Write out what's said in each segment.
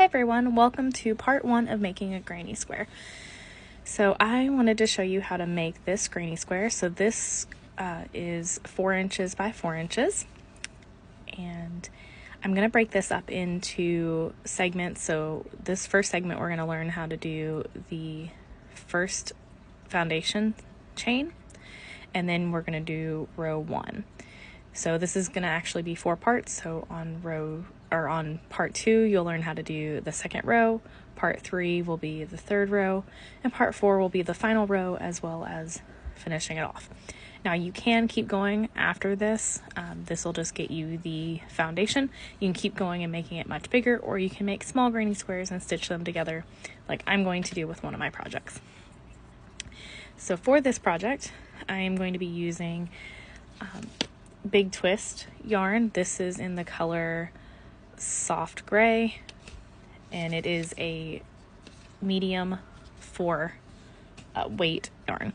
Hey everyone, welcome to part 1 of making a granny square. So I wanted to show you how to make this granny square. So this is 4 inches by 4 inches, and I'm going to break this up into segments. So this first segment we're going to learn how to do the first foundation chain, and then we're going to do row 1. So this is going to actually be 4 parts. So on part 2, you'll learn how to do the second row. Part 3 will be the third row, and part 4 will be the final row, as well as finishing it off. Now you can keep going after this. This will just get you the foundation. You can keep going and making it much bigger, or you can make small granny squares and stitch them together like I'm going to do with one of my projects. So for this project, I am going to be using Big Twist yarn. This is in the color soft gray, and it is a medium 4 weight yarn.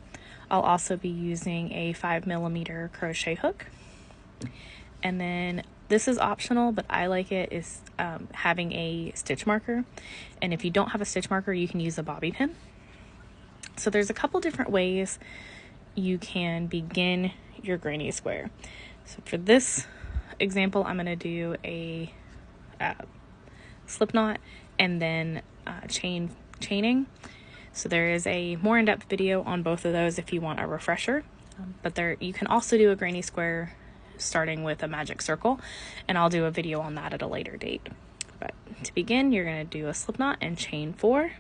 I'll also be using a 5mm crochet hook, and then this is optional, but I like it is having a stitch marker, and if you don't have a stitch marker, you can use a bobby pin. So there's a couple different ways you can begin your granny square. So for this example, I'm going to do a slip knot and then chaining. So there is a more in-depth video on both of those if you want a refresher. But you can also do a granny square starting with a magic circle, and I'll do a video on that at a later date. But to begin, you're going to do a slip knot and chain 4.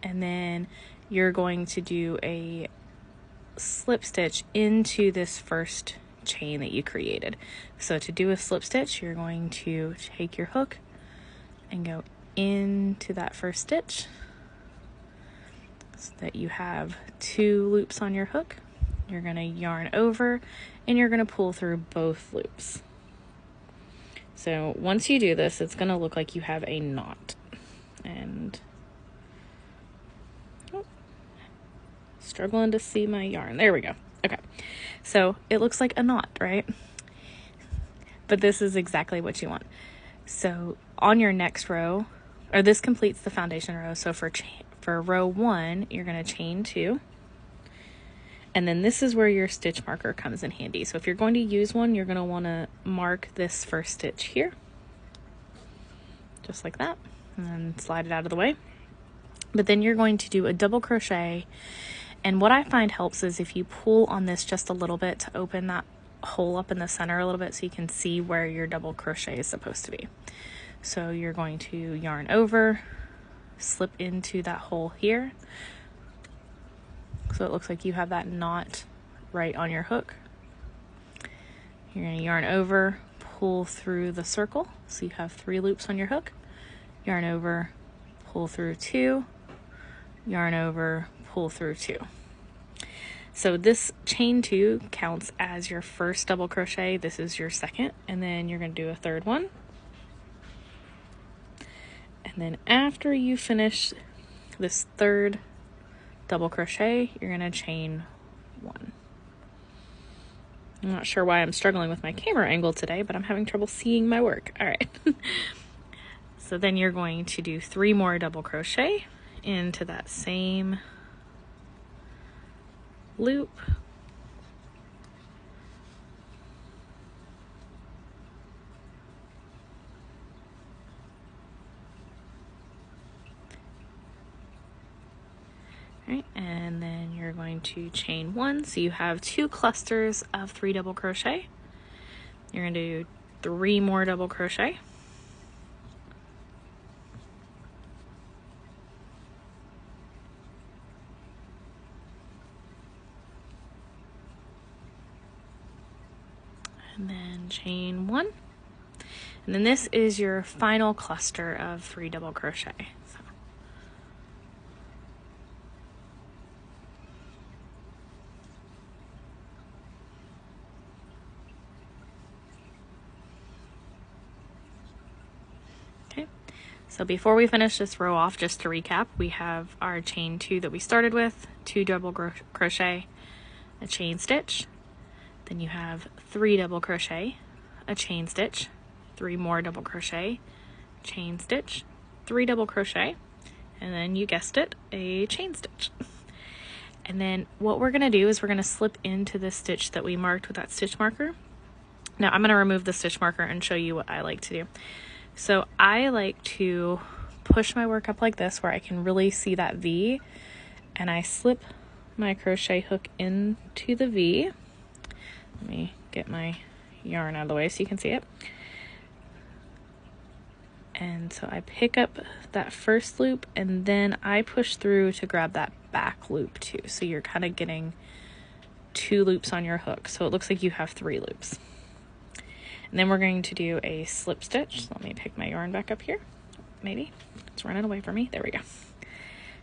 And then you're going to do a slip stitch into this first chain that you created. So to do a slip stitch, you're going to take your hook and go into that first stitch so that you have 2 loops on your hook. You're going to yarn over and you're going to pull through both loops. So once you do this, it's going to look like you have a knot. And struggling to see my yarn. There we go. Okay. So it looks like a knot, right? But this is exactly what you want. So on your next row, or this completes the foundation row. So for row 1, you're going to chain 2. And then this is where your stitch marker comes in handy. So if you're going to use one, you're going to want to mark this first stitch here. Just like that. And then slide it out of the way. But then you're going to do a double crochet. And what I find helps is if you pull on this just a little bit to open that hole up in the center a little bit so you can see where your double crochet is supposed to be. So you're going to yarn over, slip into that hole here. So it looks like you have that knot right on your hook. You're going to yarn over, pull through the circle. So you have 3 loops on your hook. Yarn over, pull through 2, yarn over, pull through 2. So this chain 2 counts as your first double crochet. This is your second, and then you're going to do a third one. And then after you finish this third double crochet, you're going to chain 1. I'm not sure why I'm struggling with my camera angle today, but I'm having trouble seeing my work. All right. So then you're going to do 3 more double crochet into that same loop. All right, and then you're going to chain 1. So you have 2 clusters of 3 double crochet. You're going to do 3 more double crochet. And then chain 1, and then this is your final cluster of 3 double crochet. So. Okay, so before we finish this row off, just to recap, we have our chain 2 that we started with, 2 double crochet, a chain stitch, then you have 3 double crochet, a chain stitch, 3 more double crochet, chain stitch, 3 double crochet, and then you guessed it, a chain stitch. And then what we're gonna do is we're gonna slip into the stitch that we marked with that stitch marker. Now I'm gonna remove the stitch marker and show you what I like to do. So I like to push my work up like this where I can really see that V, and I slip my crochet hook into the V. Let me get my yarn out of the way so you can see it. And so I pick up that first loop and then I push through to grab that back loop too. So you're kind of getting 2 loops on your hook. So it looks like you have 3 loops. And then we're going to do a slip stitch. So let me pick my yarn back up here. Maybe it's running away from me. There we go.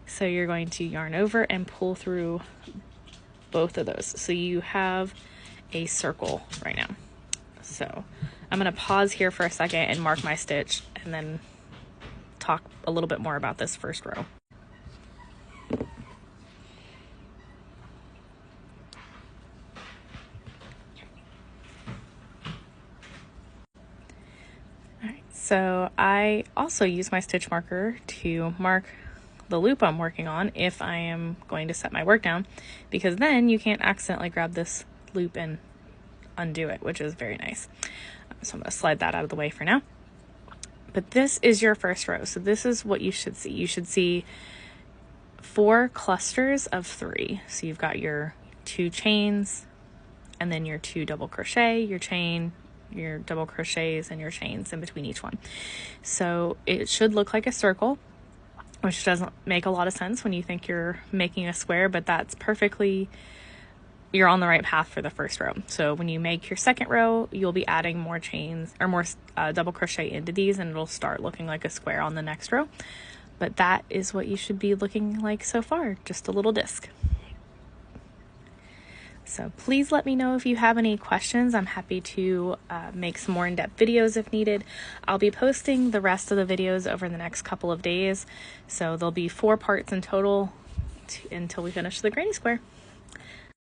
So you're going to yarn over and pull through both of those. So you have a circle right now. So I'm going to pause here for a second and mark my stitch and then talk a little bit more about this first row. Alright, so I also use my stitch marker to mark the loop I'm working on if I am going to set my work down, because then you can't accidentally grab this loop and undo it, which is very nice. So I'm going to slide that out of the way for now. But this is your first row. So this is what you should see. You should see 4 clusters of 3. So you've got your 2 chains and then your 2 double crochet, your chain, your double crochets, and your chains in between each one. So it should look like a circle, which doesn't make a lot of sense when you think you're making a square, but that's perfectly, you're on the right path for the first row. So when you make your second row, you'll be adding more chains or more double crochet into these, and it'll start looking like a square on the next row. But that is what you should be looking like so far, just a little disc. So please let me know if you have any questions. I'm happy to make some more in-depth videos if needed. I'll be posting the rest of the videos over the next couple of days. So there'll be 4 parts in total until we finish the granny square.